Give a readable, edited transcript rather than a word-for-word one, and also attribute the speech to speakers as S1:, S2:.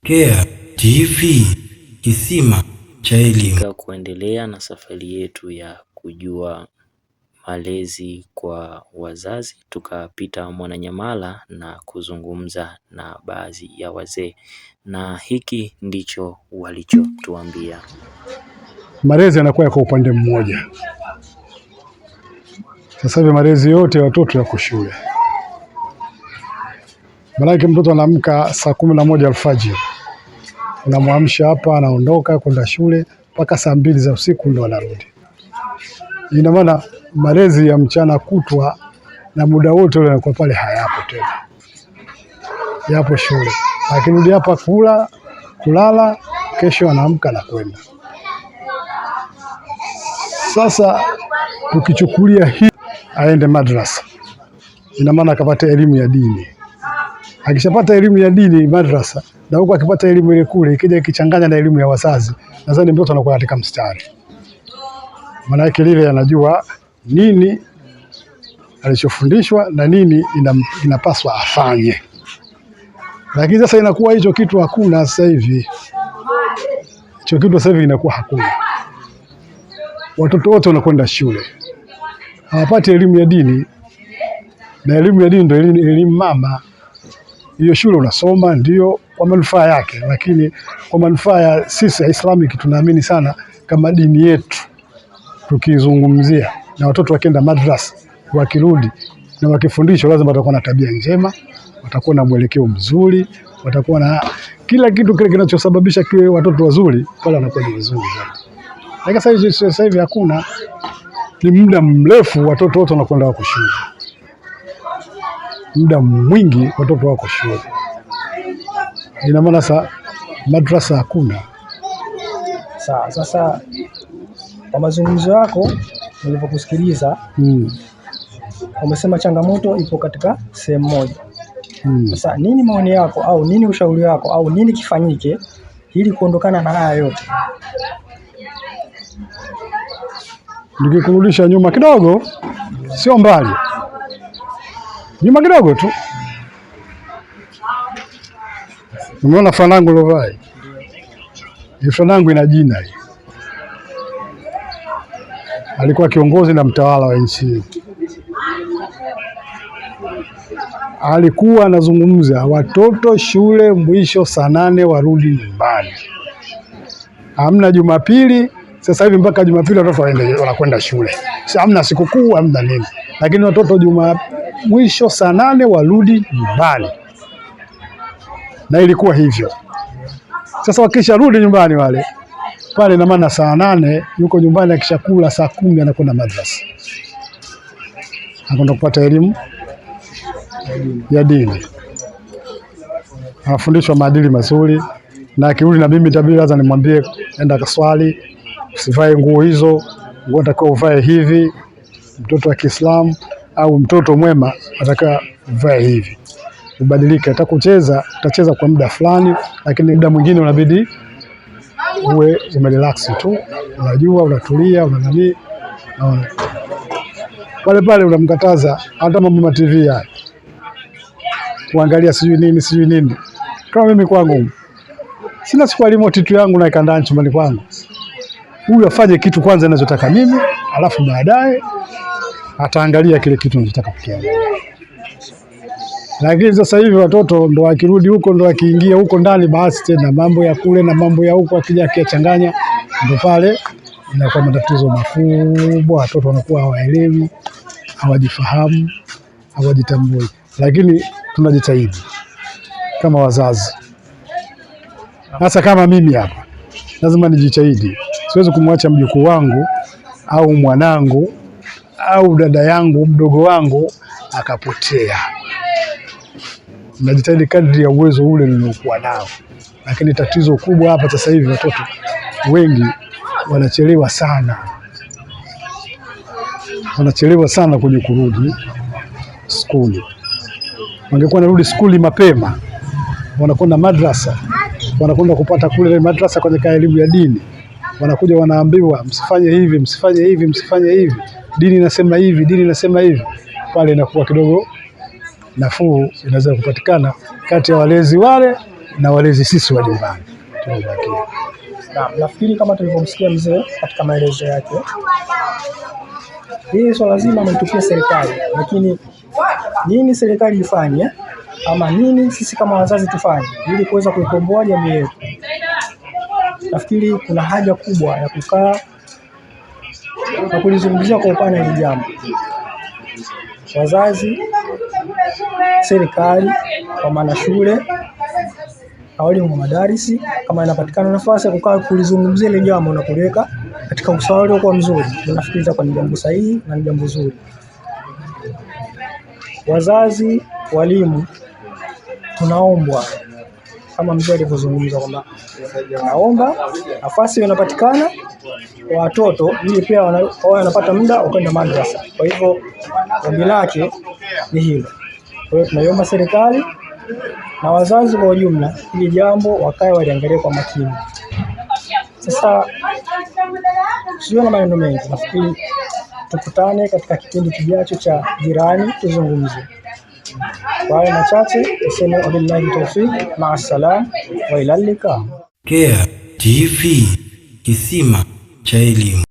S1: Kea TV, kisima cha elimu.
S2: Kuendelea na safari yetu ya kujua malezi kwa wazazi, tukapita Mwananyamala na kuzungumza na baadhi ya wazee, na hiki ndicho walichotuambia.
S3: Malezi yanakuwa kwa upande mmoja. Sasa hivi malezi yote ya watoto yako shule. Maanake mtoto anaamka saa 11 alfajiri, unamwamsha hapa, anaondoka kwenda shule mpaka saa 2 za usiku ndo anarudi. Ina maana malezi ya mchana kutwa na muda wote ule anakuwa pale hayapo tena, yapo shule. Akirudi hapa kula, kulala, kesho anaamka na kwenda. Sasa tukichukulia hii aende madrasa, ina maana akapata elimu ya dini. Akishapata elimu ya dini madrasa, na huko akipata elimu ile kule, ikija ikichanganya na elimu ya wazazi, nadhani mtoto anakuwa katika mstari. Maana yake lile anajua nini alichofundishwa na nini inapaswa afanye. Lakini sasa inakuwa hicho kitu hakuna sasa hivi. Hicho kitu sasa hivi inakuwa hakuna. Watoto wote wanakwenda shule, hawapati elimu ya dini, na elimu ya dini ndio elimu mama. Hiyo shule unasoma ndio kwa manufaa yake, lakini kwa manufaa ya sisi Islamic tunaamini sana kama dini yetu tukizungumzia, na watoto wakienda madrasa, wakirudi na wakifundishwa, lazima watakuwa na tabia njema, watakuwa na mwelekeo mzuri, watakuwa na kila kitu kile kinachosababisha kiwe watoto wazuri, pale wanakuwa ni wazuri zaidi. Lakini sasa hivi hakuna, ni muda mrefu watoto wote wanakwenda wako shule. Muda mwingi watoto wako shule. Ina maana sasa madrasa hakuna.
S4: Sawa, sasa kwa mazungumzo yako nilipokusikiliza, umesema changamoto ipo katika sehemu moja. Sasa nini maoni yako au nini ushauri wako au nini kifanyike ili kuondokana na haya yote?
S3: Nikikurudisha nyuma kidogo, sio mbali, nyuma kidogo tu, umeona fanangu lovai? Fanangu ina jina hii. Alikuwa kiongozi na mtawala wa nchi. Alikuwa anazungumza watoto shule mwisho saa 8 warudi nyumbani. Hamna Jumapili. Sasa hivi mpaka Jumapili watoto wanakwenda shule. Hamna sikukuu, hamna nini. Lakini watoto mwisho saa 8 warudi nyumbani. Na ilikuwa hivyo. Sasa wakisha rudi nyumbani wale, pale na maana saa 8 yuko nyumbani, akishakula saa 10 anakwenda madrasa. Anakwenda kupata elimu ya dini. Anafundishwa maadili mazuri, na akirudi na mimi tabiri lazima nimwambie enda kaswali, usivae nguo hizo, nguo unatakiwa uvae hivi. Mtoto wa Kiislamu au mtoto mwema ataka uvae hivi. Ubadilike, utakucheza, utacheza kwa muda fulani, lakini muda mwingine unabidi uwe umerelax tu, unajua, unatulia, unanani. Pale unamkataza hata mambo ya TV haya, kuangalia sijui nini. Kama mimi kwangu sina siku remote tu yangu na ikanda chumbani kwangu. Huyu afanye kitu kwanza ninachotaka mimi, alafu baadaye ataangalia kile kitu ninachotaka kukiangalia. Lakini sasa hivi watoto ndo akirudi huko, ndo akiingia huko ndani, basi tena mambo ya kule na mambo ya huko akija akiachanganya, ndo pale inakuwa matatizo makubwa. Watoto wanakuwa hawaelewi, hawajifahamu, hawajitambui. Lakini tunajitahidi kama wazazi. Sasa kama mimi hapa lazima nijitahidi. Siwezi kumwacha mjukuu wangu au mwanangu au dada yangu mdogo wangu akapotea. Najitahidi kadri ya uwezo ule niliokuwa nao. Lakini tatizo kubwa hapa sasa hivi, watoto wengi wanachelewa sana. Wanachelewa sana kwenye kurudi skuli. Wangekuwa narudi skuli mapema, wanakwenda madrasa, wanakwenda kupata kule madrasa kwenye elimu ya dini. Wanakuja wanaambiwa msifanye hivi, msifanye hivi, msifanye hivi. Dini inasema hivi, dini inasema hivi. Pale inakuwa kidogo nafuu inaweza kupatikana kati ya walezi wale na walezi sisi wa nyumbani tunabakia.
S4: Nafikiri kama tulivyomsikia mzee katika maelezo yake, hii swala lazima ametupia serikali, lakini nini serikali ifanye ama nini sisi kama wazazi tufanye ili kuweza kuikomboa jamii yetu? Nafikiri kuna haja kubwa ya kukaa na kulizungumzia kwa upana hili jambo. Wazazi, serikali, kwa maana shule na walimu wa madarisi, kama inapatikana nafasi ya kukaa kulizungumzia hili jambo na kuliweka katika usawa uliokuwa mzuri, nafikiri itakuwa ni jambo sahihi na ni jambo zuri. Wazazi, walimu, tunaombwa kama mzee alivyozungumza kwamba naomba nafasi inapatikana kwa watoto ili pia wao wanapata muda wa kwenda madrasa. Kwa hivyo ombi lake ni hilo. Kwa hiyo tunaiomba serikali na wazazi kwa ujumla ili jambo wakae waliangalie kwa makini. Sasa sio na maneno mengi, nafikiri tukutane katika kipindi kijacho cha Jirani Tuzungumze. Kwa hayo machache tuseme wabillahi tawfik, maasalam wa ila liqa.
S1: Kea TV, kisima cha elimu.